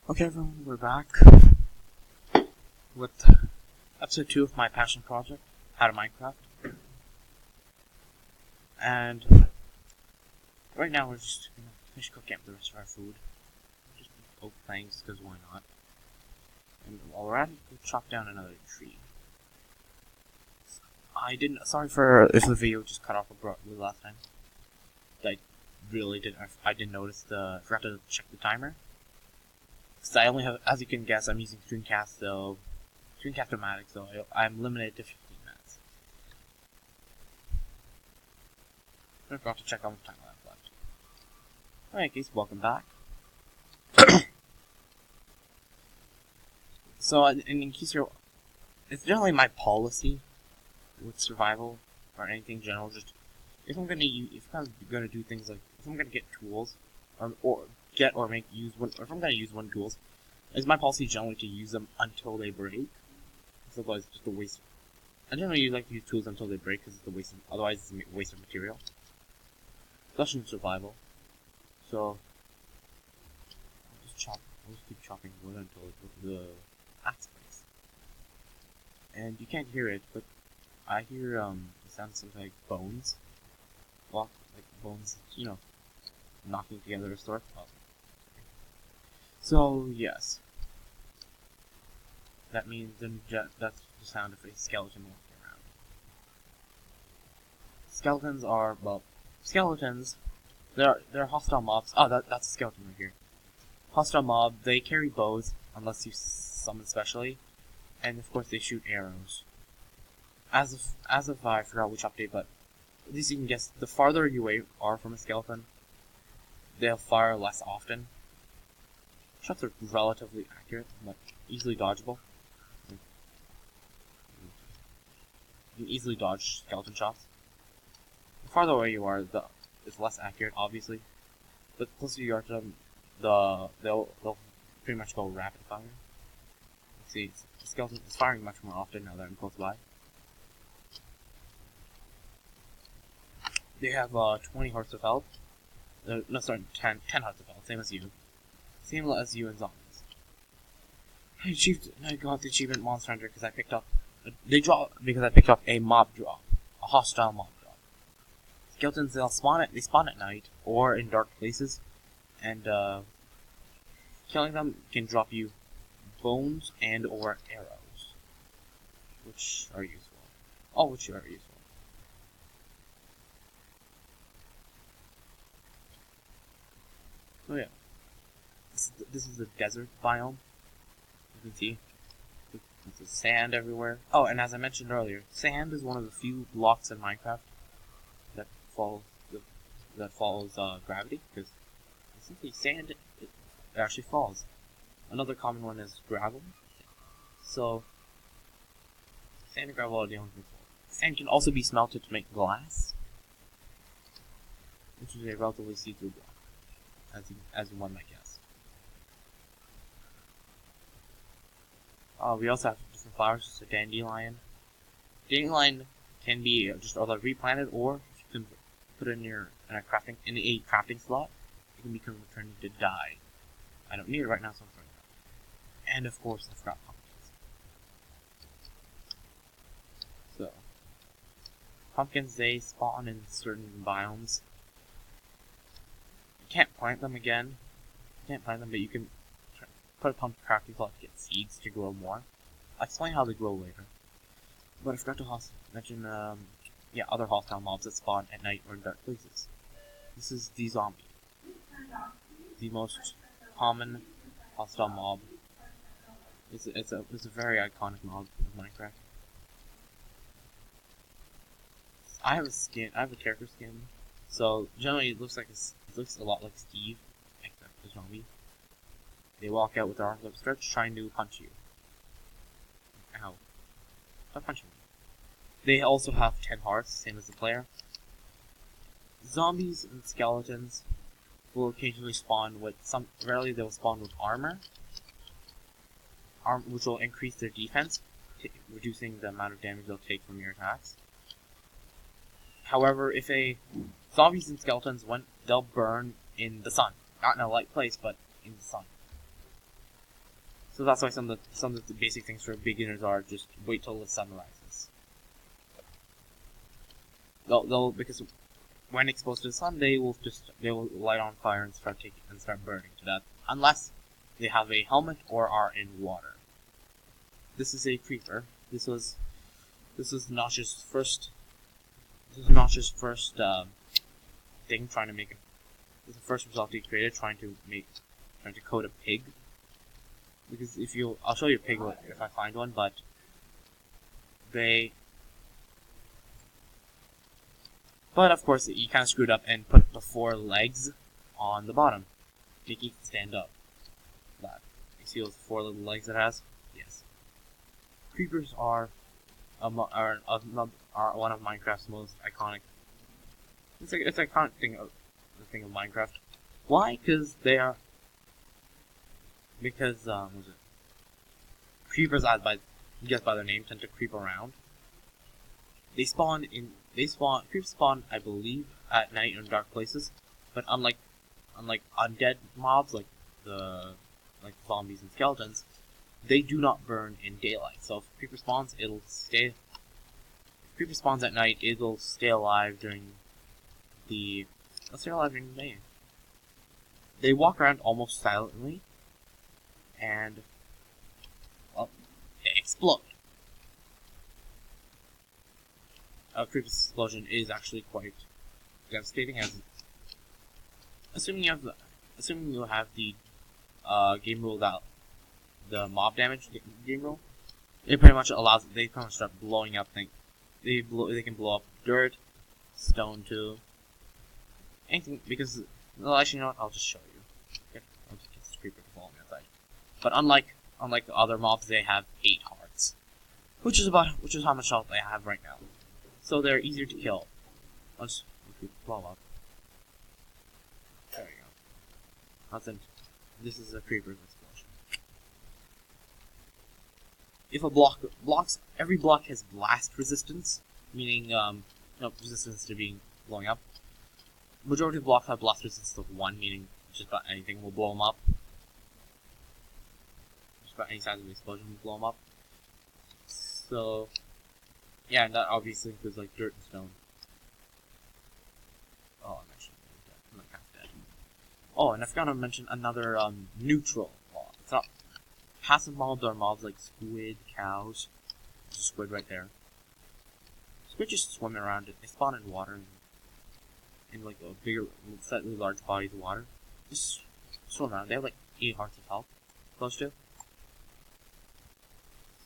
Okay, everyone, we're back with episode 2 of my passion project, How to Minecraft. And right now we're just gonna finish cooking up the rest of our food. Just oak planks, because why not? And while we're at it, we'll chop down another tree. Sorry for if the video just cut off abruptly last time. I didn't notice I forgot to check the timer. So I only have, as you can guess, I'm using Screencast-O-Matic, so I'm limited to 15 minutes. I forgot to check how much time I have left. Alright guys, welcome back. So, in case it's generally my policy with survival, or anything general, just, if I'm gonna do things like, if I'm gonna get tools, if I'm gonna use one tools, it's my policy generally to use them until they break. Otherwise, it's just a waste. I generally like to use tools until they break because otherwise it's a waste of material. Especially in survival. So, I'll just keep chopping wood until the axe breaks. And you can't hear it, but I hear it sounds something like bones. Like bones, knocking together a sort. So, yes. That means that's the sound of a skeleton walking around. Skeletons, they're hostile mobs. Oh, that's a skeleton right here. Hostile mob, they carry bows, unless you summon specially. And of course they shoot arrows. As of I forgot which update, but at least you can guess, the farther you are from a skeleton, they'll fire less often. Shots are relatively accurate, but easily dodgeable. You can easily dodge skeleton shots. The farther away you are, it's less accurate, obviously. But the closer you are to them, they'll pretty much go rapid fire. See, the skeleton is firing much more often now that I'm close by. They have 20 hearts of health. No, sorry, 10 hearts of health, same as you. Same as you and zombies. I got the achievement Monster Hunter because I picked up a mob drop, a hostile mob drop. Skeletons, they spawn at night or in dark places, and killing them can drop you bones and or arrows, which are useful. So yeah, this is the desert biome. You can see there's sand everywhere. Oh, and as I mentioned earlier, sand is one of the few blocks in Minecraft that follows gravity, because simply sand it actually falls. Another common one is gravel. So sand and gravel are the only things. Sand can also be smelted to make glass, which is a relatively see-through block, as one might guess. We also have different flowers, so dandelion. Dandelion can be just either replanted, or if you can put it in a crafting slot, it can become turned into dye. I don't need it right now, so I'm throwing it out. And of course, I forgot pumpkins. So, pumpkins, they spawn in certain biomes. You can't plant them again. But you can put a pumpkin crafting slot to get seeds to grow more. I'll explain how they grow later. But I forgot to mention, other hostile mobs that spawn at night or in dark places. This is the zombie. The most common hostile mob. It's a very iconic mob in Minecraft. I have a character skin, so generally it looks a lot like Steve, except the zombie. They walk out with their arms outstretched, trying to punch you. Ow. Stop punching me. They also have 10 hearts, same as the player. Zombies and skeletons will occasionally spawn with rarely they'll spawn with armor, which will increase their defense, reducing the amount of damage they'll take from your attacks. However, zombies and skeletons, they'll burn in the sun. Not in a light place, but in the sun. So that's why some of the basic things for beginners are just wait till the sun rises. They'll because when exposed to the sun, they will light on fire and start burning to death, unless they have a helmet or are in water. This is a creeper. This was Notch's first. This is Notch's first thing trying to make it. This is the first result he created trying to code a pig. Because I'll show you a pig if I find one, but but of course you kind of screwed up and put the 4 legs on the bottom, making it stand up. That you see those 4 little legs it has? Yes. Creepers are one of Minecraft's most iconic. It's an iconic thing of Minecraft. Why? Because creepers, as by their name, tend to creep around. Creeps spawn, I believe, at night in dark places. But unlike undead mobs like zombies and skeletons, they do not burn in daylight. So if creeper spawns, If creeper spawns at night, it'll stay alive during the day. They walk around almost silently, and they explode. A creeper explosion is actually quite devastating, as assuming you have the game rule that the mob damage game rule, it pretty much allows they kind of start blowing up things. They can blow up dirt, stone too, anything, because well, actually, you know what? I'll just show you. Okay, I'll just get this creeper to fall on the outside. But unlike the other mobs, they have 8 hearts, which is how much health they have right now. So they're easier to kill. Once we blow up. There we go. This is a creeper's explosion. If a every block has blast resistance, meaning resistance to being blowing up. Majority of blocks have blast resistance of 1, meaning just about anything will blow them up. Just about any size of explosion will blow them up. So yeah, and that obviously includes like dirt and stone. Oh, I'm actually dead. I'm like half dead. Oh, and I forgot to mention another neutral mob. It's not passive mobs are mobs like squid, cows. There's a squid right there. Squid just swim around it. They spawn in water in like a bigger, slightly large bodies of water. Just swim around. They have like 8 hearts of health. Close to.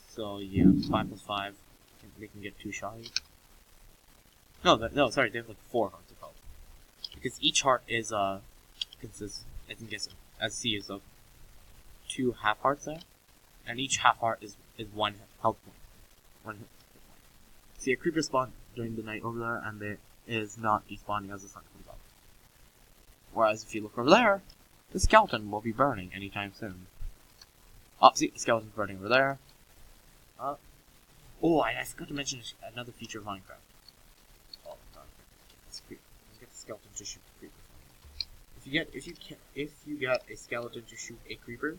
So yeah, 5 plus 5. They can get 2 shots. No, sorry, they have like 4 hearts of health. Because each heart is consists, I think it's as C is of 2 half hearts there, and each half heart is 1 health point. 1 hit point. See, a creeper spawned during the night over there, and it is not despawning as the sun comes up. Whereas if you look over there, the skeleton will be burning anytime soon. Oh, see, the skeleton's burning over there. Oh, and I forgot to mention another feature of Minecraft. Oh god, let's get the skeleton to shoot the creeper. If you get a skeleton to shoot a creeper,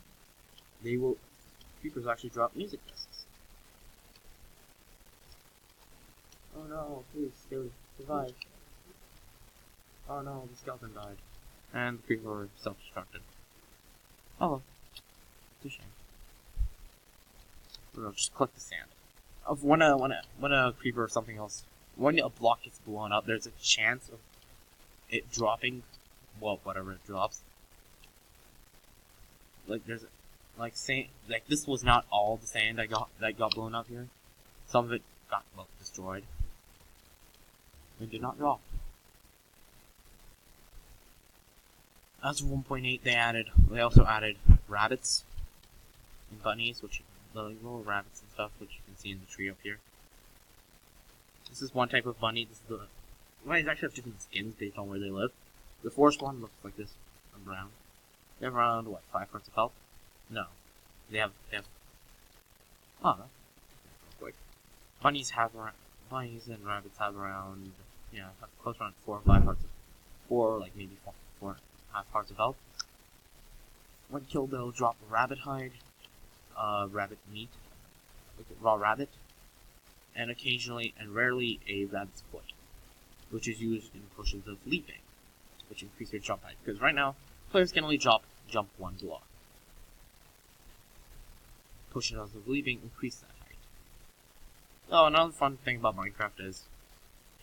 creepers actually drop music discs. Oh no, please, skeleton, survive. Oh no, the skeleton died. And the creeper self-destructed. Oh well. It's a shame. We'll just collect the sand. When a creeper or something else, when a block gets blown up, there's a chance of it dropping, well, whatever it drops. Like this was not all the sand that got blown up here. Some of it got destroyed. It did not drop. As of 1.8, they also added rabbits and bunnies, the little rabbits and stuff, which you can see in the tree up here. This is one type of bunny. Bunnies actually have different skins based on where they live. The forest one looks like this, brown. They have around 5 hearts of health. No, they have. Oh, that's quick. Bunnies and rabbits have around close around 4 or 5 hearts maybe 4.5 hearts of health. When killed, they'll drop a rabbit hide. rabbit meat, like raw rabbit, and occasionally and rarely a rabbit's foot, which is used in potions of leaping, which increase your jump height. Because right now, players can only jump one block. Potions of leaping increase that height. Oh, another fun thing about Minecraft is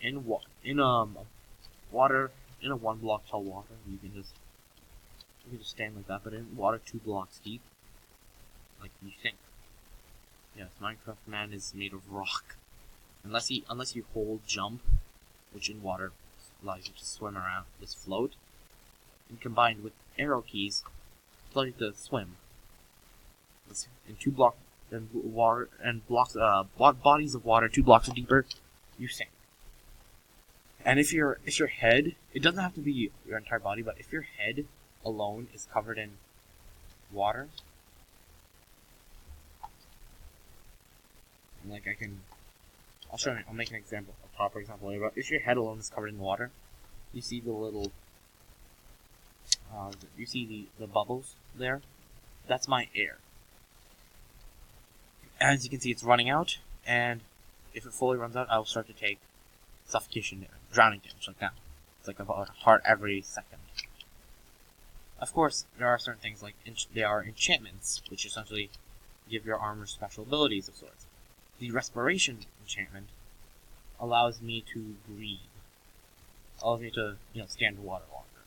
in water, in a 1 block tall water, you can just stand like that. But in water 2 blocks deep, like you think. Yes, Minecraft man is made of rock. Unless you hold jump, which in water allows you to swim around, just float, and combined with arrow keys, allow you to swim. In 2 blocks and water and blocks, bodies of water 2 blocks or deeper, you sink. And if your head, it doesn't have to be your entire body, but if your head alone is covered in water, like I'll make an example, a proper example later. But if your head alone is covered in water, you see the little, you see the bubbles there. That's my air. As you can see, it's running out, and if it fully runs out, I will start to take suffocation, drowning damage like that. It's like about a heart every second. Of course, there are certain things like there are enchantments, which essentially give your armor special abilities of sorts. The respiration enchantment allows me to breathe. Allows me to, stay underwater longer.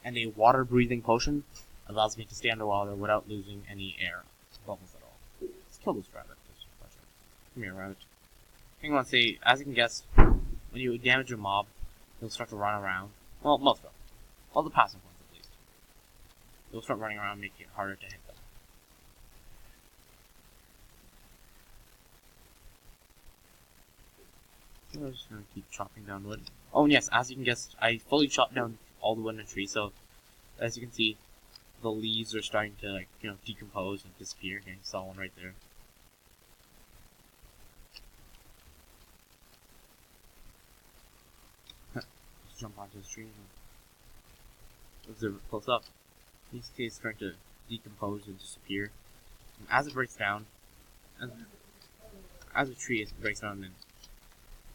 And a water breathing potion allows me to stay underwater without losing any air bubbles at all. Let's kill this rabbit. Come here, rabbit. Hang on, say, as you can guess, when you damage a mob, they'll start to run around. Well, most of them. All the passive ones, at least. They'll start running around, making it harder to hit them. I'm just gonna keep chopping down wood. Oh, and yes, as you can guess, I fully chopped down all the wood in the tree, so as you can see, the leaves are starting to, decompose and disappear. Okay, saw one right there. Let's jump onto this tree and observe it close up. You can see it's starting to decompose and disappear. And as it breaks down, as a tree breaks down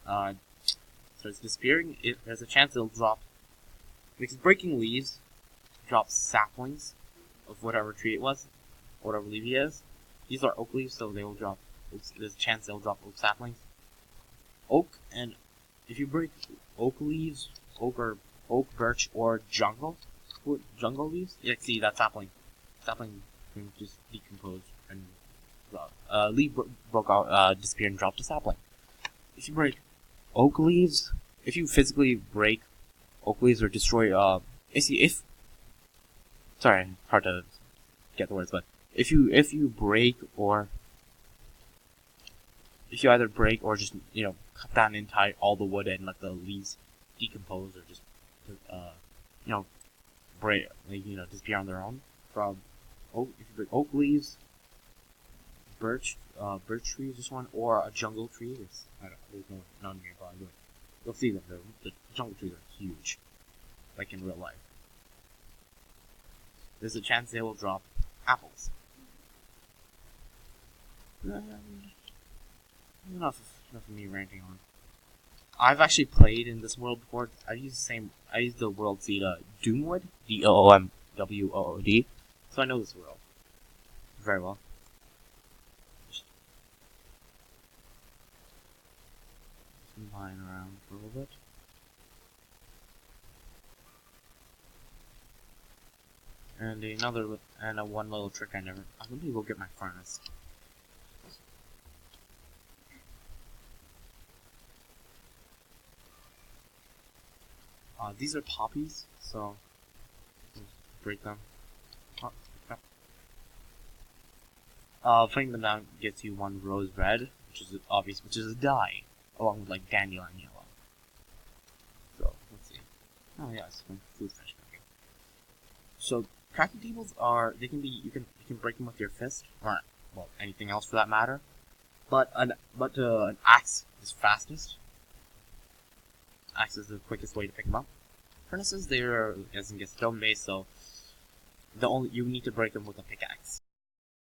and starts disappearing, there's a chance it'll drop, because breaking leaves drops saplings of whatever tree it was, or whatever leaf it is. These are oak leaves, so they will drop. There's a chance they'll drop oak saplings. Oak, and if you break oak leaves, oak, birch, or jungle leaves, you can see that sapling can just decompose and leaf broke out, disappear and drop the sapling. If you break oak leaves, if you physically break oak leaves or destroy, sorry, hard to get the words, but if you either break or just, cut down all the wood and let the leaves decompose or just, break, disappear on their own from oak, if you break oak leaves, birch tree, this one, or a jungle tree. There's none nearby. You'll see them. The jungle trees are huge, like in real life. There's a chance they will drop apples. Enough of me ranting on. I've actually played in this world before. I used the world seed Doomwood, DOOMWOOD, so I know this world very well. Lying around for a little bit. And one little trick I maybe we'll get my furnace. These are poppies, so break them. Putting them down gets you 1 rose red, which is obvious, which is a dye, along with like dandelion yellow. So let's see. Oh yeah, it's food fresh cooking. So crafting tables you can break them with your fist, or anything else for that matter. But an axe is fastest. Axe is the quickest way to pick them up. Furnaces, they're, as in, stone based, so you need to break them with a pickaxe.